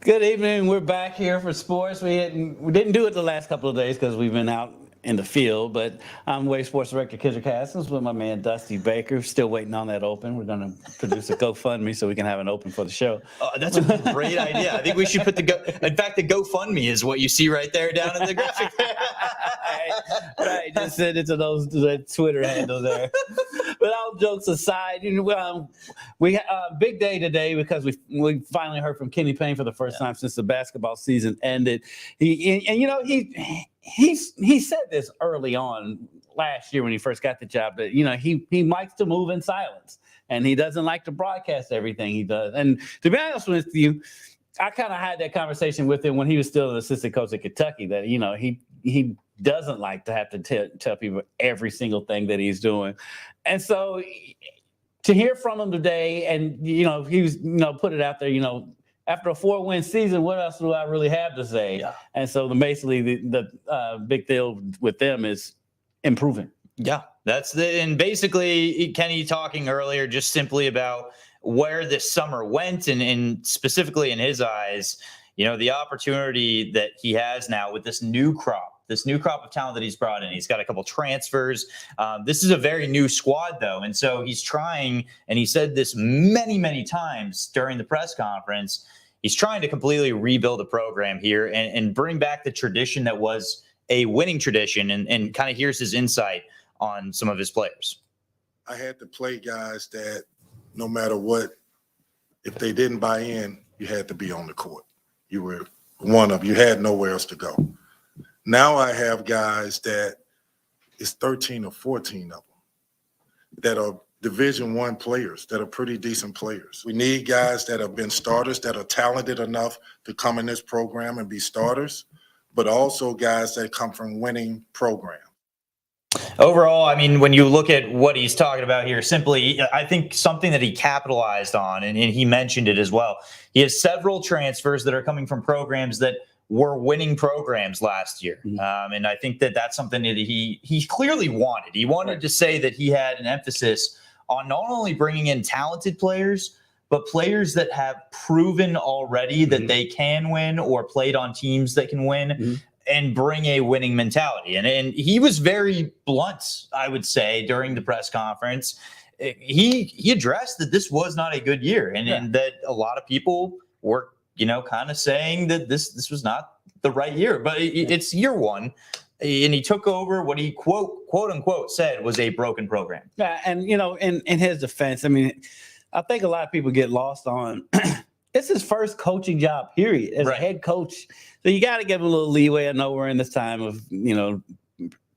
Good evening. We're back here for sports. We didn't do it the last couple of days because we've been out in the field. But I'm Wave Sports Director Kendrick Castles with my man Dusty Baker. Still waiting on that open. We're going to produce a GoFundMe so we can have an open for the show. That's a great idea. I think we should put in fact, the GoFundMe is what you see right there down in the graphic. Right. Just send it to that Twitter handle there. But all jokes aside, we big day today because we finally heard from Kenny Payne for the first time since the basketball season ended. He said this early on last year when he first got the job that he likes to move in silence and he doesn't like to broadcast everything he does. And to be honest with you, I kind of had that conversation with him when he was still an assistant coach at Kentucky that he doesn't like to have to tell people every single thing that he's doing. And so to hear from him today and, he was, put it out there, after a 4-win season, what else do I really have to say? Yeah. And so basically the big deal with them is improving. Yeah, and basically Kenny talking earlier just simply about where this summer went and specifically in his eyes, the opportunity that he has now with this new crop of talent that he's brought in. He's got a couple transfers. This is a very new squad, though. And so he's trying, and he said this many, many times during the press conference, he's trying to completely rebuild the program here and bring back the tradition that was a winning tradition. And kind of here's his insight on some of his players. I had to play guys that no matter what, if they didn't buy in, you had to be on the court. You were you had nowhere else to go. Now I have guys that it's 13 or 14 of them that are Division I players that are pretty decent players. We need guys that have been starters, that are talented enough to come in this program and be starters, but also guys that come from winning programs. Overall, I mean, when you look at what he's talking about here, simply, I think something that he capitalized on, and he mentioned it as well, he has several transfers that are coming from programs that were winning programs last year. And I think that that's something that he clearly wanted. He wanted to say that he had an emphasis on not only bringing in talented players, but players that have proven already that they can win or played on teams that can win and bring a winning mentality. And he was very blunt, I would say, during the press conference. He addressed that this was not a good year and that a lot of people were kind of saying that this was not the right year, but it's year one. And he took over what he quote unquote said was a broken program. Yeah. And, in his defense, I mean, I think a lot of people get lost on it's his first coaching job, period, as a head coach. So you got to give him a little leeway. I know we're in this time of,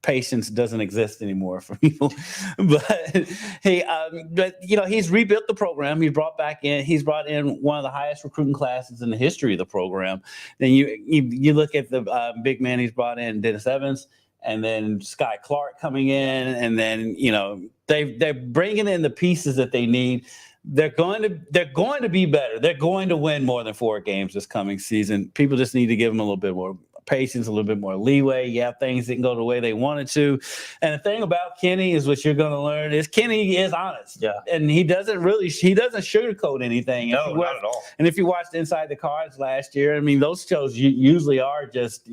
patience doesn't exist anymore for people, but he's rebuilt the program. He's brought in one of the highest recruiting classes in the history of the program. Then you look at the big man he's brought in, Dennis Evans, and then Sky Clark coming in, and then they're bringing in the pieces that they need. They're going to be better. They're going to win more than 4 games this coming season. People just need to give them a little bit more patience, a little bit more leeway. Yeah, things didn't go the way they wanted to. And the thing about Kenny is what you're going to learn is Kenny is honest. Yeah. And he doesn't sugarcoat anything. No, not at all. And if you watched Inside the Cards last year, I mean, those shows usually are just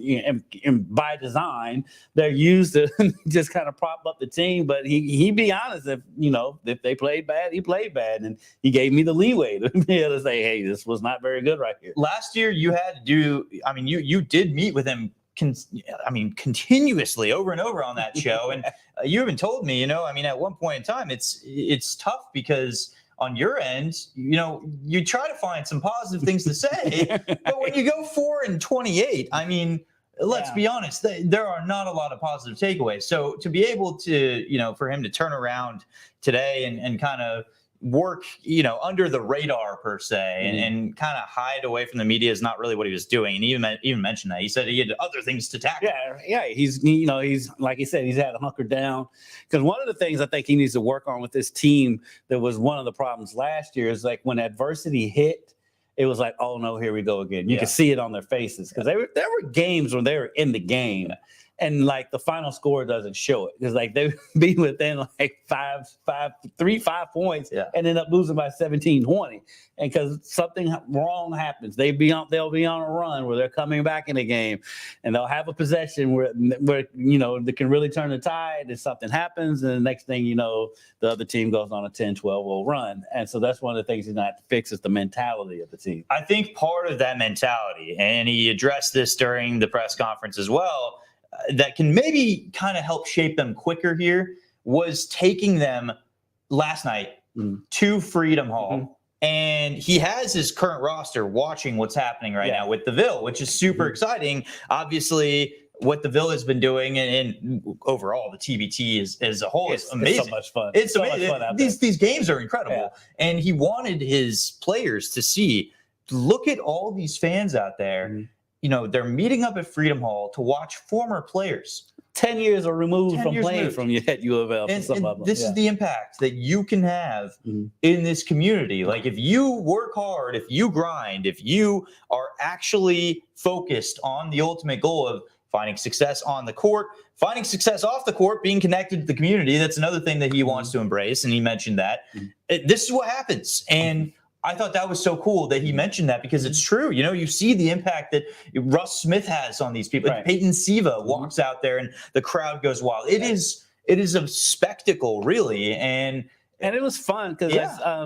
by design. They're used to just kind of prop up the team. But he'd be honest if they played bad, he played bad. And he gave me the leeway to be able to say, hey, this was not very good right here. Last year, you had to do, I mean, you did meet with him continuously over and over on that show. And you even told me, at one point in time, it's tough because on your end, you try to find some positive things to say, but when you go 4-28, I mean, let's be honest, there are not a lot of positive takeaways. So to be able to, for him to turn around today and kind of work, under the radar per se, and kind of hide away from the media is not really what he was doing. And he even mentioned that. He said he had other things to tackle. Yeah. He's like he said, he's had to hunker down. Because one of the things I think he needs to work on with this team that was one of the problems last year is like when adversity hit, it was like, oh no, here we go again. You could see it on their faces because there were games when they were in the game. and like the final score doesn't show it because like they be within like 5 points and end up losing by 17-20, and because something wrong happens, they'll be on a run where they're coming back in the game, and they'll have a possession where they can really turn the tide, and something happens, and the next thing you know, the other team goes on a 10-12 run. And so that's one of the things he's not to fix, is the mentality of the team. I think part of that mentality, and he addressed this during the press conference as well, that can maybe kind of help shape them quicker here, was taking them last night to Freedom Hall. And he has his current roster watching what's happening right now with the Ville, which is super exciting. Obviously, what the Ville has been doing, and overall the TBT as a whole is amazing. It's so much fun. It's so amazing. Much fun out These games are incredible. And he wanted his players to see, look at all these fans out there. They're meeting up at Freedom Hall to watch former players. 10 years are removed from playing from you at U of L. And this is the impact that you can have in this community. Like, if you work hard, if you grind, if you are actually focused on the ultimate goal of finding success on the court, finding success off the court, being connected to the community, that's another thing that he wants to embrace. And he mentioned that. This is what happens. And I thought that was so cool that he mentioned that, because it's true. You see the impact that Russ Smith has on these people. Right. Peyton Siva walks out there and the crowd goes wild. It is a spectacle, really. And it was fun because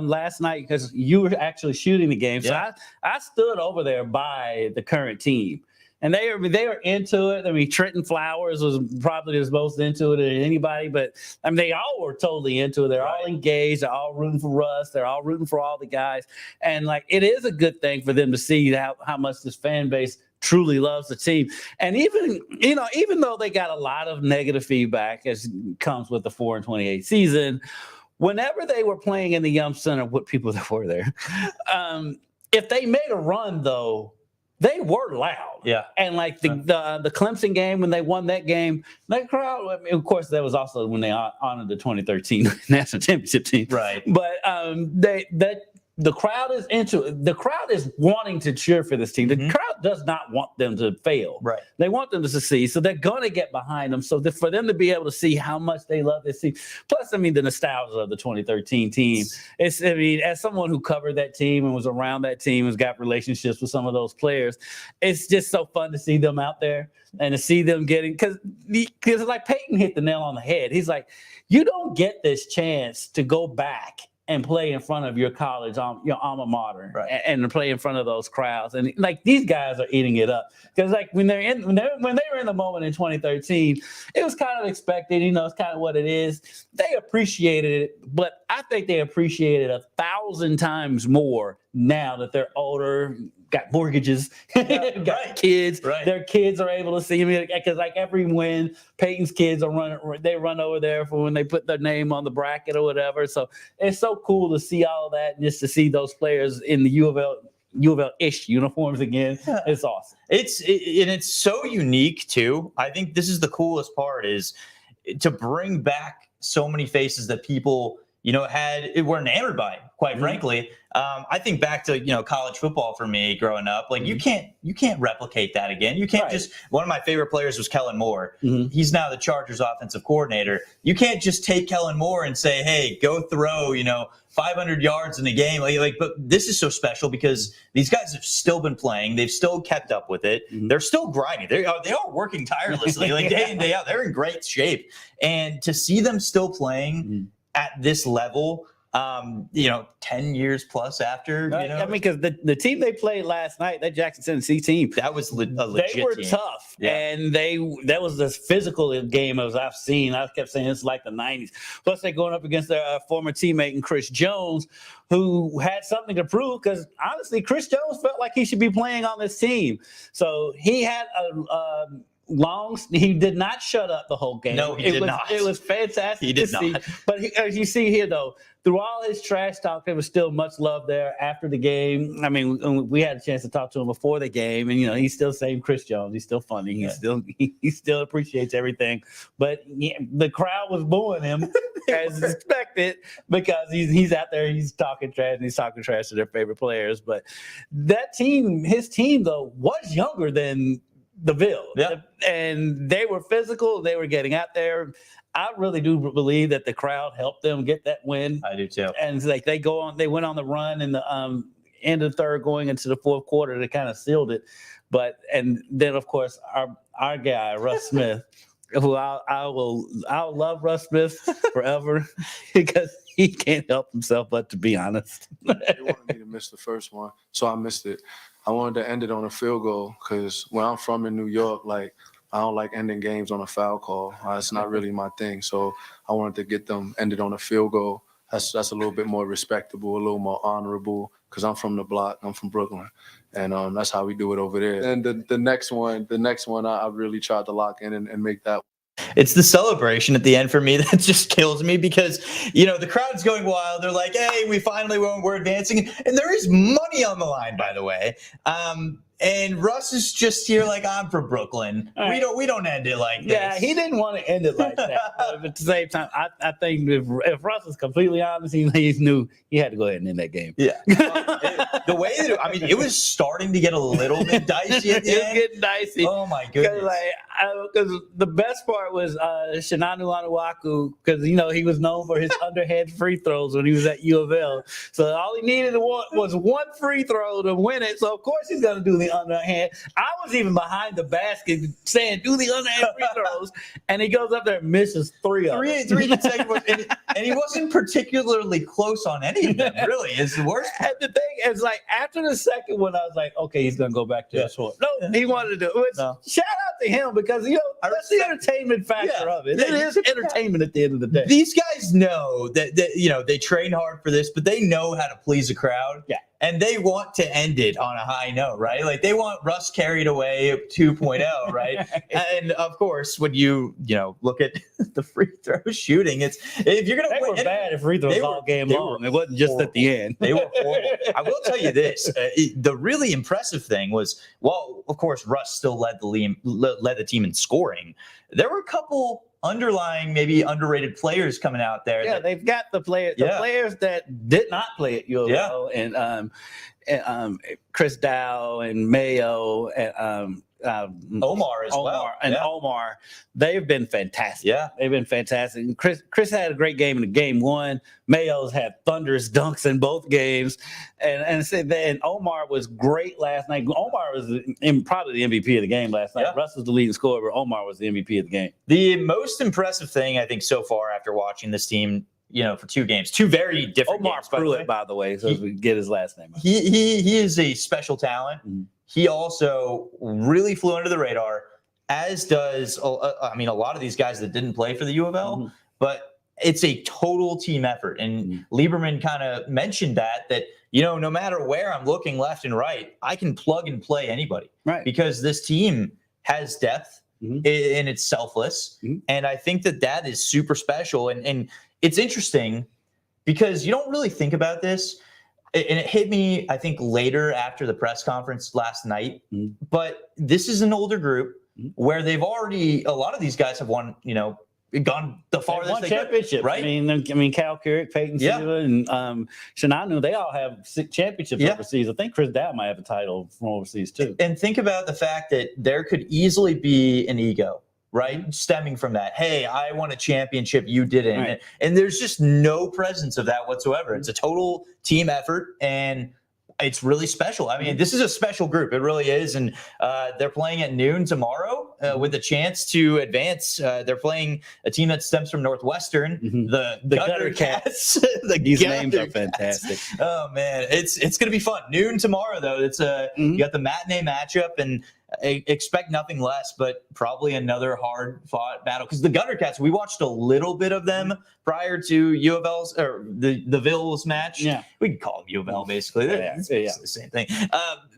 last night, because you were actually shooting the game. So I stood over there by the current team. And they were into it. I mean, Trenton Flowers was probably the most into it than anybody, but I mean, they all were totally into it. They're all engaged. They're all rooting for Russ. They're all rooting for all the guys. And like, it is a good thing for them to see how much this fan base truly loves the team. And even though they got a lot of negative feedback as comes with the 4-28 season, whenever they were playing in the Yum Center with people that were there, if they made a run though, they were loud. Yeah. And like the Clemson game, when they won that game, that crowd, I mean, of course, that was also when they honored the 2013 national championship team. Right. But the crowd is into it. The crowd is wanting to cheer for this team. The crowd does not want them to fail. Right. They want them to succeed. So they're going to get behind them. So for them to be able to see how much they love this team. Plus, I mean, the nostalgia of the 2013 team. As someone who covered that team and was around that team, has got relationships with some of those players, it's just so fun to see them out there and to see them getting, because like Peyton hit the nail on the head. He's like, you don't get this chance to go back and play in front of your college, your alma mater, and play in front of those crowds. And like, these guys are eating it up, because like when they were in the moment in 2013, it was kind of expected. It's kind of what it is. They appreciated it, but I think they appreciate it 1,000 times more now that they're older, got mortgages, got kids. Right. Their kids are able to see me, because like every win, Peyton's kids they run over there for when they put their name on the bracket or whatever. So it's so cool to see all that, just to see those players in the U of L-ish uniforms again. It's awesome. It's so unique too. I think this is the coolest part, is to bring back so many faces that people were enamored by, quite frankly. I think back to, college football for me growing up. Like, you can't replicate that again. You can't one of my favorite players was Kellen Moore. He's now the Chargers offensive coordinator. You can't just take Kellen Moore and say, hey, go throw, 500 yards in a game. But this is so special because these guys have still been playing. They've still kept up with it. They're still grinding. They are working tirelessly, day in, day out. They're in great shape. And to see them still playing at this level, 10 years plus after, I mean, because the team they played last night, that Jackson, Tennessee team, that was a legit They were team. Tough, and that was as physical game as I've seen. I kept saying it's like the 90s. Plus, they're going up against their former teammate in Chris Jones, who had something to prove, because honestly, Chris Jones felt like he should be playing on this team. So he had he did not shut up the whole game. No, he did not. It was fantastic. He did not. See. But as you see here, though, through all his trash talk, there was still much love there after the game. I mean, we had a chance to talk to him before the game, and he's still saying Chris Jones. He's still funny. He still appreciates everything. But the crowd was booing him as expected, because he's out there, he's talking trash, and he's talking trash to their favorite players. But that team, his team though, was younger than the Ville. Yeah. And they were physical. They were getting out there. I really do believe that the crowd helped them get that win. I do too. And it's like they went on the run in the end of the third going into the fourth quarter. They kind of sealed it. And then of course our guy, Russ Smith, who I'll love Russ Smith forever because he can't help himself but to be honest. They wanted me to miss the first one, so I missed it. I wanted to end it on a field goal because where I'm from in New York, like I don't like ending games on a foul call. It's not really my thing. So I wanted to get them ended on a field goal. That's a little bit more respectable, a little more honorable because I'm from the block. I'm from Brooklyn. And that's how we do it over there. And the next one, I really tried to lock in and make that. It's the celebration at the end for me that just kills me because, the crowd's going wild. They're like, hey, we finally won. We're advancing. And there is money on the line, by the way. And Russ is just here like, I'm from Brooklyn. Right. We don't end it like this. Yeah, he didn't want to end it like that. But at the same time, I think if Russ is completely honest, he knew he had to go ahead and end that game. Yeah. The way that it was starting to get a little bit dicey at the end. It was getting dicey. Oh, my goodness. Because the best part was Shinanu Anuaku, because, he was known for his underhand free throws when he was at U of L. So all he needed was one free throw to win it. So, of course, he's going to do the underhand. I was even behind the basket saying, do the underhand free throws. And he goes up there and misses three of them. Three the second one. And he wasn't particularly close on any of them, really. It's the worst. And the thing is, after the second one, I was like, okay, he's going to go back to the short. No, he wanted to do it. No. Shout out to him because, that's the entertainment factor of it. It is entertainment at the end of the day. These guys know that they train hard for this, but they know how to please a crowd. Yeah. And they want to end it on a high note, right? Like they want Russ carried away 2.0, right? And of course, when you look at the free throw shooting, if you're gonna they win, were bad at free throws all game long. It wasn't just at the end. They were horrible. I will tell you this: the really impressive thing was, of course, Russ still led the team in scoring. There were a couple underlying, maybe underrated players coming out there. Yeah, they've got the players that did not play at U of L, and Chris Dow and Mayo and Omar as well. And Omar, they've been fantastic. Yeah, they've been fantastic. And Chris had a great game in game one. Mayo's had thunderous dunks in both games, and Omar was great last night. Omar was probably the MVP of the game last night. Yeah. Russ was the leading scorer, but Omar was the MVP of the game. The most impressive thing I think so far after watching this team, for two games, two very different Omar games. Pruitt, by the way, so we get his last name. He is a special talent. Mm-hmm. He also really flew under the radar, as does a lot of these guys that didn't play for the U of L. Mm-hmm. But it's a total team effort, and Lieberman kind of mentioned that no matter where I'm looking left and right, I can plug and play anybody, right? Because this team has depth. Mm-hmm. And it's selfless. Mm-hmm. And I think that is super special. And it's interesting because you don't really think about this. And it hit me, I think, later after the press conference last night. Mm-hmm. But this is an older group where they've already, a lot of these guys have won, gone the farthest they championship, right? I mean, Cal Carrick, Peyton Silva, and Shinanu, they all have 6 championships overseas. I think Chris Dow might have a title from overseas too. And think about the fact that there could easily be an ego, right? Stemming from that. Hey, I won a championship, you didn't. Right. And there's just no presence of that whatsoever. It's a total team effort, and it's really special. I mean, this is a special group. It really is. And they're playing at noon tomorrow with a chance to advance. They're playing a team that stems from Northwestern, the Gutter Cats. These names are fantastic. Oh, man. It's going to be fun. Noon tomorrow, though. It's you got the matinee matchup, and expect nothing less, but probably another hard-fought battle. Because the Gutter Cats, we watched a little bit of them prior to U of L's or the Villes match. Yeah, we can call them U of L basically. It's the same thing.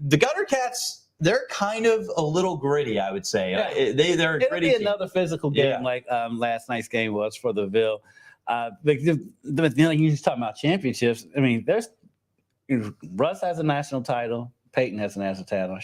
The Gutter Cats, they're kind of a little gritty, I would say. Yeah. They're It'll gritty. Be another physical game like last night's game was for the Ville. You just talking about championships. I mean, Russ has a national title. Peyton has a national title.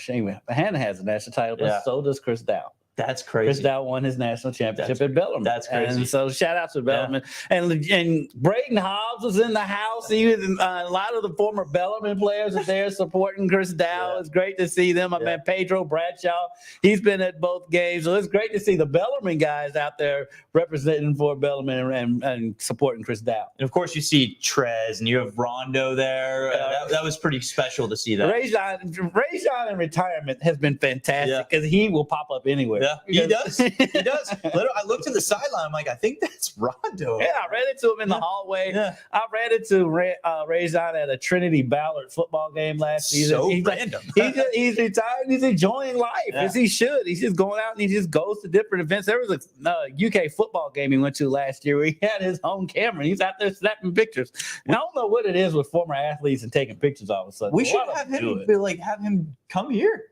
Hannah has a national title, but so does Chris Dow. That's Chris crazy. Dow won his national championship at Bellarmine. That's crazy. And so shout out to Bellarmine. And Braden Hobbs was in the house. He was, a lot of the former Bellarmine players are there supporting Chris Dow. It's great to see them. My man Pedro Bradshaw, he's been at both games. So it's great to see the Bellarmine guys out there representing for Bellarmine and supporting Chris Dow. And of course, you see Trez and you have Rondo there. That was pretty special to see that. Rajon in retirement has been fantastic because he will pop up anywhere. Yeah, he does. He does. I looked at the sideline. I'm like, I think that's Rondo. Yeah, I ran into him in the hallway. Yeah. I ran into Rajon at a Trinity Ballard football game last season. So he's random. He's retired. He's enjoying life as he should. He's just going out and he just goes to different events. There was a UK football game he went to last year where he had his own camera. And he's out there snapping pictures. And I don't know what it is with former athletes and taking pictures all of a sudden. We should have him come here.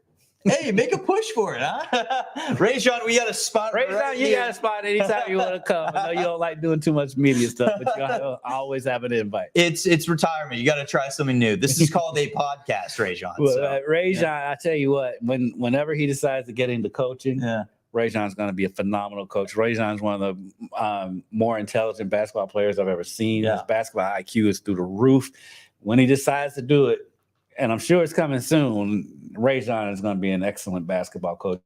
Hey, make a push for it, huh? Rajon, we got a spot. Rajon, you got a spot anytime you want to come. I know you don't like doing too much media stuff, but you always have an invite. It's retirement. You got to try something new. This is called a podcast, Rajon. Well, Rajon, I tell you what, whenever he decides to get into coaching, Rajon's going to be a phenomenal coach. Rajon's one of the more intelligent basketball players I've ever seen. His basketball IQ is through the roof. When he decides to do it, and I'm sure it's coming soon, Rajon is going to be an excellent basketball coach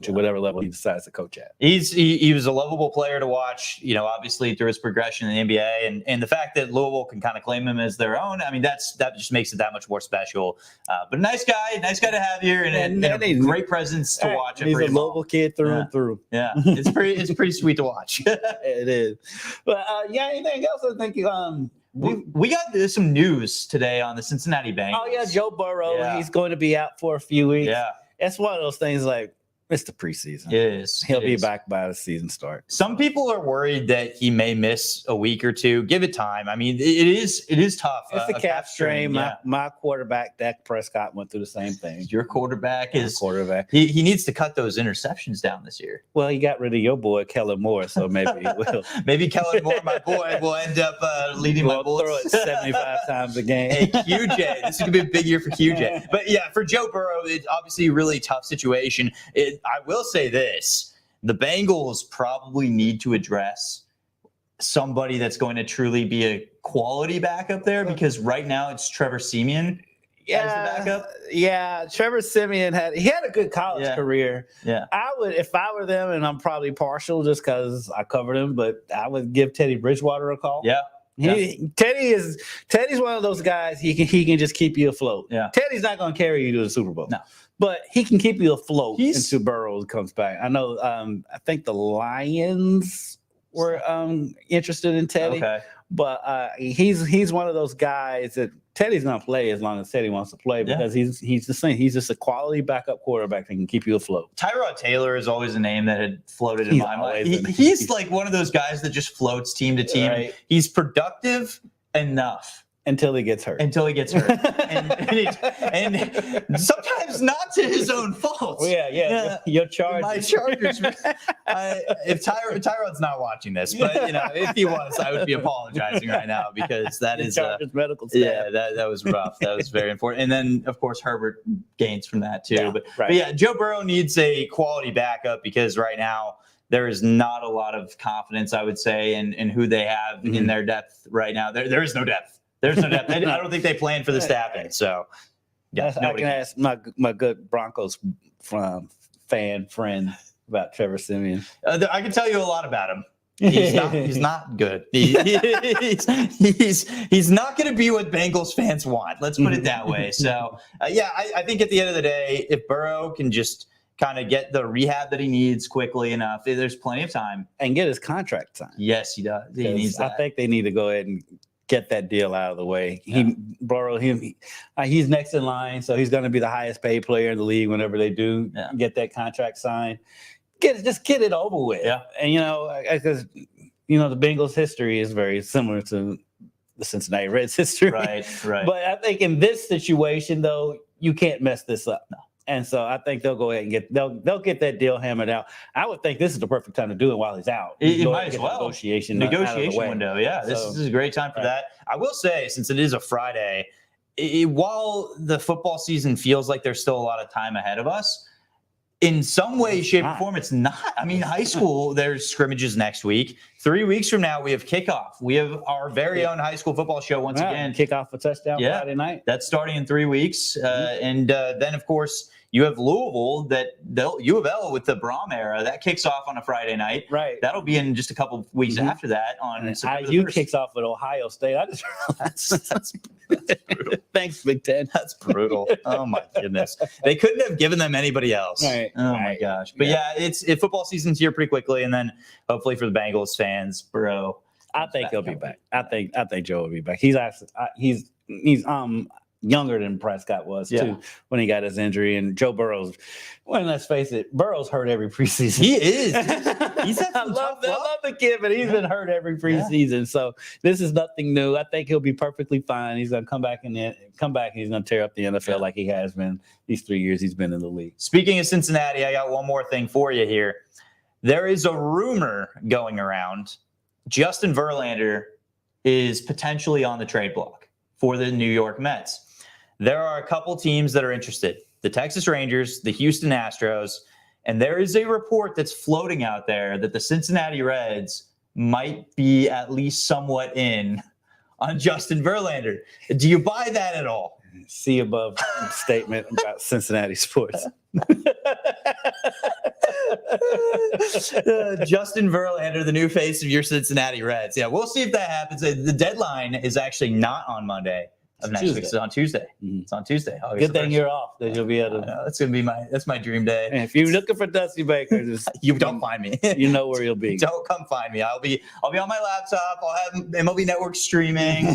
at whatever level he decides to coach at. He was a lovable player to watch, obviously through his progression in the NBA, and the fact that Louisville can kind of claim him as their own. I mean, that just makes it that much more special. But nice guy to have here, and a great presence to watch. He's a Louisville kid through and through. Yeah, it's pretty sweet to watch. It is. But anything else? I think we got some news today on the Cincinnati Bengals. Oh yeah, Joe Burrow. He's going to be out for a few weeks. Yeah, it's one of those things like. It's the preseason. It is. He'll be back by the season start. Some people are worried that he may miss a week or two. Give it time. I mean, it is tough. It's a calf strain. My quarterback, Dak Prescott, went through the same thing. Your quarterback is quarterback. He needs to cut those interceptions down this year. Well, he got rid of your boy Kellen Moore, so maybe he will. Maybe Kellen Moore, my boy, will end up leading my Bullets. Throw it 75 times a game. Hey, QJ, this is gonna be a big year for QJ. But yeah, for Joe Burrow, it's obviously a really tough situation. I will say this: the Bengals probably need to address somebody that's going to truly be a quality backup there, because right now it's Trevor Siemian as the backup. Yeah, Trevor Siemian had a good college career. Yeah, I would, if I were them, and I'm probably partial just because I covered him, but I would give Teddy Bridgewater a call. Yeah. Teddy's one of those guys. He can just keep you afloat. Yeah. Teddy's not going to carry you to the Super Bowl. No. But he can keep you afloat until Burrow comes back. I know. I think the Lions were interested in Teddy. Okay. But he's one of those guys that Teddy's going to play as long as Teddy wants to play, because he's the same. He's just a quality backup quarterback that can keep you afloat. Tyrod Taylor is always a name that had floated in my mind. He's like one of those guys that just floats team to team. Right. He's productive enough. Until he gets hurt. and sometimes not to his own fault. Well, yeah. Your Chargers. My Chargers. If Tyrod's not watching this, but if he was, I would be apologizing right now, because that is Chargers medical staff. Yeah, that was rough. That was very important. And then of course Herbert gains from that too. Yeah, but yeah, Joe Burrow needs a quality backup, because right now there is not a lot of confidence, I would say, in who they have in their depth right now. There is no depth. There's no depth. I don't think they planned for this to happen. So, yeah, I can ask my good Broncos fan friend about Trevor Siemian. I can tell you a lot about him. He's not good. He's not going to be what Bengals fans want. Let's put it that way. So, I think at the end of the day, if Burrow can just kind of get the rehab that he needs quickly enough, there's plenty of time, and get his contract signed. Yes, he does. He needs that. I think they need to go ahead and get that deal out of the way. Burrow, he's next in line, so he's going to be the highest paid player in the league whenever they do get that contract signed. Just get it over with. Yeah. And because the Bengals' history is very similar to the Cincinnati Reds' history. Right. But I think in this situation, though, you can't mess this up. No. And so I think they'll go ahead and they'll get that deal hammered out. I would think this is the perfect time to do it while he's out. It might as well. Negotiation window. Yeah, this is a great time for that. I will say, since it is a Friday, while the football season feels like there's still a lot of time ahead of us, in some way, shape, or form, it's not. I mean, high school, there's scrimmages next week. 3 weeks from now, we have kickoff. We have our very own high school football show once again. Kickoff a touchdown Friday night. That's starting in 3 weeks. And then, of course, you have Louisville, U of L with the Brom era. That kicks off on a Friday night. Right. That'll be in just a couple of weeks after that. On September IU 1st. kicks off with Ohio State. I just That's brutal. Thanks, Big Ten. That's brutal. Oh my goodness. They couldn't have given them anybody else. Right. Oh my gosh. But yeah, it's football season's here pretty quickly, and then hopefully for the Bengals fans, Burrow. I think he'll be back. I think Joe will be back. He's actually he's younger than Prescott was too when he got his injury. And Joe Burrow's, well, let's face it, Burrow's hurt every preseason. He is. He's had I love the kid, but he's been hurt every preseason. Yeah. So this is nothing new. I think he'll be perfectly fine. He's gonna come back and he's gonna tear up the NFL like he has been these 3 years he's been in the league. Speaking of Cincinnati, I got one more thing for you here. There is a rumor going around. Justin Verlander is potentially on the trade block for the New York Mets. There are a couple teams that are interested. The Texas Rangers, the Houston Astros, and there is a report that's floating out there that the Cincinnati Reds might be at least somewhat in on Justin Verlander. Do you buy that at all? See above statement about Cincinnati sports. Justin Verlander, the new face of your Cincinnati Reds. Yeah, we'll see if that happens. The deadline is actually not on Monday of next week. It's on Tuesday. It's on Tuesday. Good thing you're off. That you'll be able to. That's gonna be my dream day. And if you're looking for Dusty Baker, just you don't find me. You know where you'll be. Don't come find me. I'll be on my laptop. I'll have MLB Network streaming.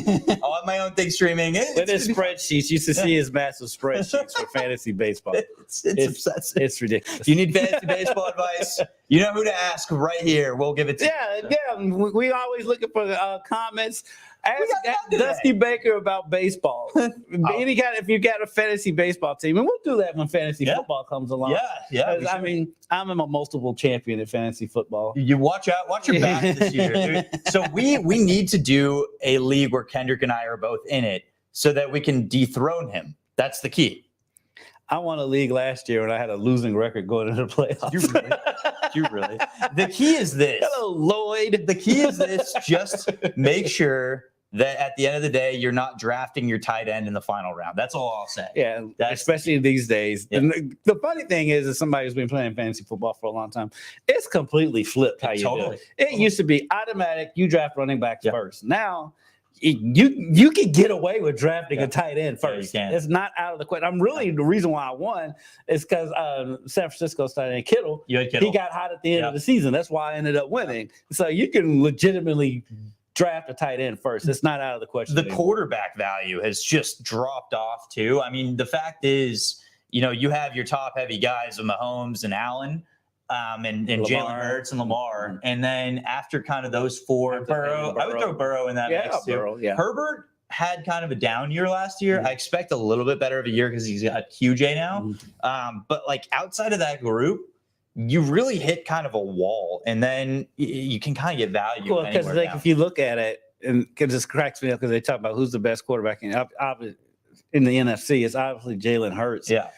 I'll have my own thing streaming. With his spreadsheets, you used to see his massive spreadsheets for fantasy baseball. It's obsessive. It's ridiculous. If you need fantasy baseball advice, you know who to ask right here. We'll give it to you. Yeah. We always looking for comments. Ask Dusty Baker about baseball. Any kind, if you got a fantasy baseball team, and we'll do that when fantasy football comes along. Yeah. I mean, I'm a multiple champion at fantasy football. You watch your back this year, dude. So we need to do a league where Kendrick and I are both in it, so that we can dethrone him. That's the key. I won a league last year and I had a losing record going into the playoffs. You really? The key is this. Hello, Lloyd. The key is this. Just make sure that at the end of the day, you're not drafting your tight end in the final round. That's all I'll say. Yeah, especially these days. Yeah. And the funny thing is, as somebody who's been playing fantasy football for a long time, it's completely flipped how you do it. It used to be automatic. You draft running backs first. Now, you can get away with drafting a tight end first. Yeah, it's not out of the question. The reason why I won is because San Francisco's tight end Kittle. He got hot at the end of the season. That's why I ended up winning. So you can legitimately draft a tight end first. It's not out of the question. The quarterback value has just dropped off too. I mean, the fact is, you have your top heavy guys of Mahomes and Allen. And Jalen Hurts and Lamar. And then after kind of those four, Burrow. I would throw Burrow in that mix too. Burrow, yeah. Herbert had kind of a down year last year. I expect a little bit better of a year because he's got QJ now. But like outside of that group, you really hit kind of a wall, and then you can kind of get value. Well, because if you look at it, and it just cracks me up because they talk about who's the best quarterback in the NFC. It's obviously Jalen Hurts. Yeah.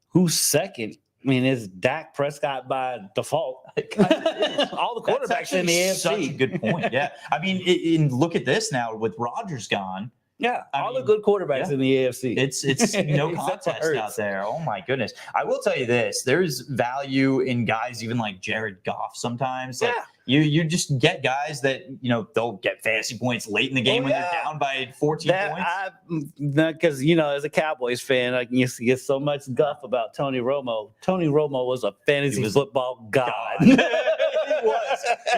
Who's second? I mean, it's Dak Prescott by default. All the quarterbacks in the AFC. Such a good point. Yeah. I mean, look at this now with Rodgers gone. Yeah. All the good quarterbacks in the AFC. It's no contest out there. Oh, my goodness. I will tell you this. There's value in guys even like Jared Goff sometimes. Like, you just get guys that, they'll get fantasy points late in the game when they're down by 14 points. Because, as a Cowboys fan, I can used to get so much guff about Tony Romo. Tony Romo was a fantasy football god.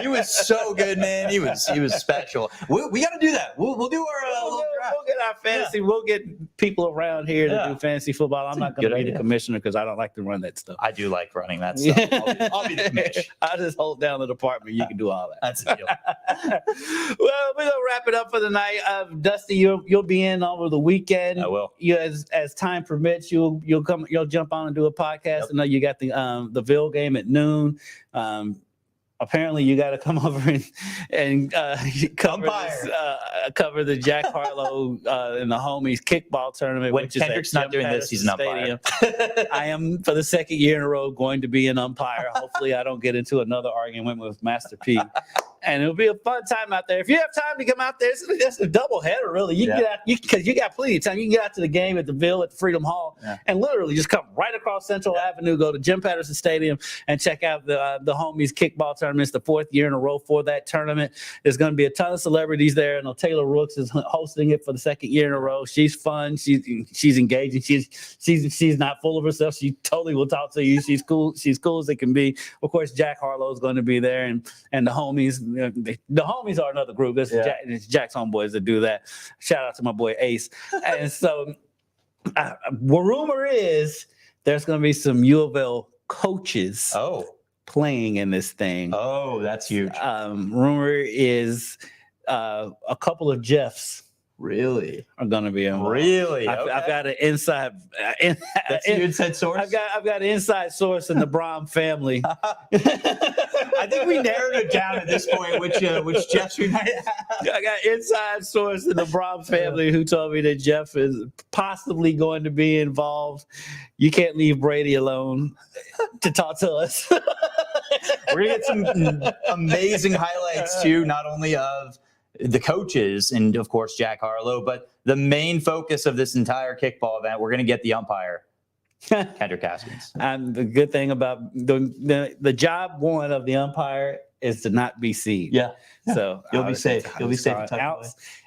He was so good, man. He was special. We got to do that. We'll do our we'll get our fantasy. We'll get people around here to do fantasy football. I'm not going to be the commissioner because I don't like to run that stuff. I do like running that stuff. I'll be the commissioner. I just hold down the department. You can do all that. That's the deal. Well, we're gonna wrap it up for the night. Dusty, you'll be in over the weekend. I will. As time permits, you'll jump on and do a podcast. I know you got the Ville game at noon. apparently you got to come over and cover cover the Jack Harlow and the homies kickball tournament. When which Kendrick's is not doing this, he's an umpire. I am, for the second year in a row, going to be an umpire. Hopefully I don't get into another argument with Master P. And it'll be a fun time out there. If you have time to come out there, it's a double header, really. You can get out, because you got plenty of time. You can get out to the game at the Ville at the Freedom Hall and literally just come right across Central Avenue, go to Jim Patterson Stadium, and check out the homies kickball tournament. It's the 4th year in a row for that tournament. There's going to be a ton of celebrities there. And Taylor Rooks is hosting it for the 2nd year in a row. She's fun. She's engaging. She's not full of herself. She totally will talk to you. She's cool. She's cool as it can be. Of course, Jack Harlow is going to be there, and the homies. The homies are another group. It's Jack's homeboys that do that. Shout out to my boy Ace. And so, rumor is there's going to be some U of L coaches playing in this thing. Oh, that's huge. Rumor is a couple of Jeffs. Really? Are going to be involved. Really? I've got an inside. That's your inside source. I've got an inside source in the Brom family. I think we narrowed it down at this point, which Jeffs we might have. I got inside source in the Brom family who told me that Jeff is possibly going to be involved. You can't leave Brady alone to talk to us. We're gonna get some amazing highlights too, not only of the coaches and of course Jack Harlow, but the main focus of this entire kickball event, we're going to get the umpire, Kendrick Haskins. And the good thing about the job one of the umpire is to not be seen. Yeah. So you'll be safe. You'll be safe.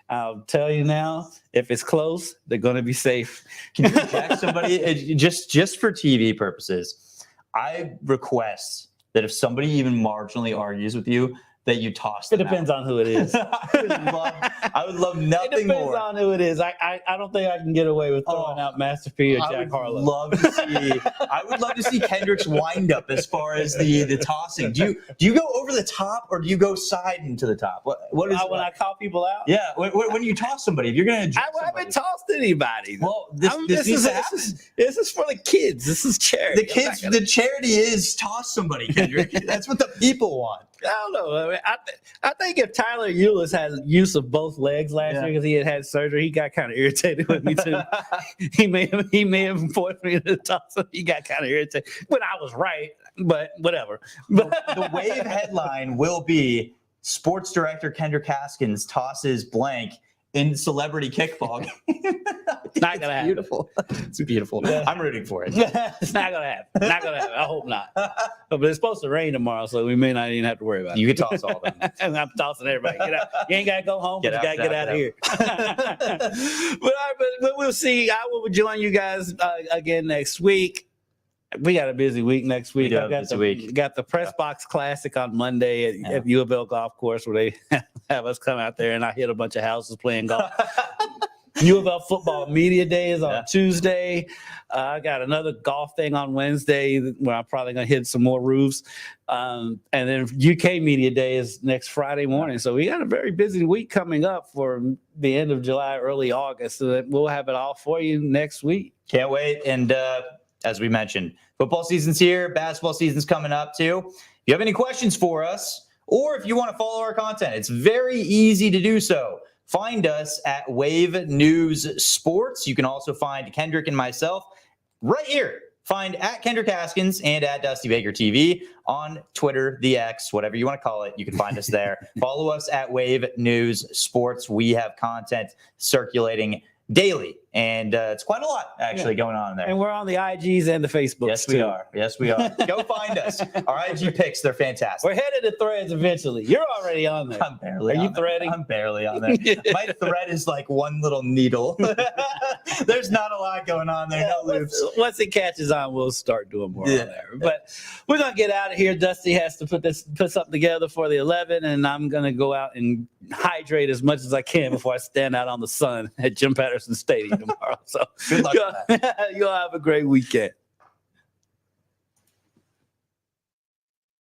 I'll tell you now, if it's close, they're going to be safe. Can you jack somebody just for TV purposes? I request that if somebody even marginally argues with you, that you toss them. It depends on who it is. I would love nothing more. It depends on who it is. I don't think I can get away with throwing out Master P or Jack Harlow. I would love to see Kendrick's windup as far as the tossing. Do you go over the top or do you go side into the top? What is when I call people out? Yeah, when you toss somebody, if you're gonna. I haven't tossed anybody. Well, this is for the kids. This is charity. The charity is toss somebody, Kendrick. That's what the people want. I don't know. I mean, I think if Tyler Eulis had use of both legs last year because he had surgery, he got kind of irritated with me too. he may have forced me to toss him. He got kind of irritated when I was right, but whatever. The Wave headline will be Sports Director Kendrick Haskins tosses blank in celebrity kickball. Not gonna happen. Beautiful. It's beautiful. Yeah. I'm rooting for it. It's not gonna happen. Not gonna happen. I hope not. But it's supposed to rain tomorrow, so we may not even have to worry about it. You can toss all of them. And I'm tossing everybody. Get out. You ain't gotta go home. You gotta get out of here. but we'll see. I will join you guys again next week. We got a busy week next week. Got the Press Box Classic on Monday at U of L Golf Course, where they have us come out there and I hit a bunch of houses playing golf. U of L Football Media Day is on Tuesday. I got another golf thing on Wednesday where I'm probably going to hit some more roofs. And then UK Media Day is next Friday morning. So we got a very busy week coming up for the end of July, early August. So we'll have it all for you next week. Can't wait. And as we mentioned, football season's here. Basketball season's coming up too. If you have any questions for us, or if you want to follow our content, it's very easy to do so. Find us at Wave News Sports. You can also find Kendrick and myself right here. Find at Kendrick Haskins and at Dusty Baker TV on Twitter, the X, whatever you want to call it. You can find us there. Follow us at Wave News Sports. We have content circulating daily, and it's quite a lot actually going on there. And we're on the IGs and the Facebooks. Yes, we are. Go find us. Our IG pics, they're fantastic. We're headed to Threads eventually. You're already on there. I'm barely. Are you threading? I'm barely on there. My thread is like one little needle. There's not a lot going on there. No loops. Once it catches on, we'll start doing more on there. But we're gonna get out of here. Dusty has to put something together for the 11, and I'm gonna go out and hydrate as much as I can before I stand out on the sun at Jim Patterson Stadium tomorrow. So good luck. You'll have a great weekend.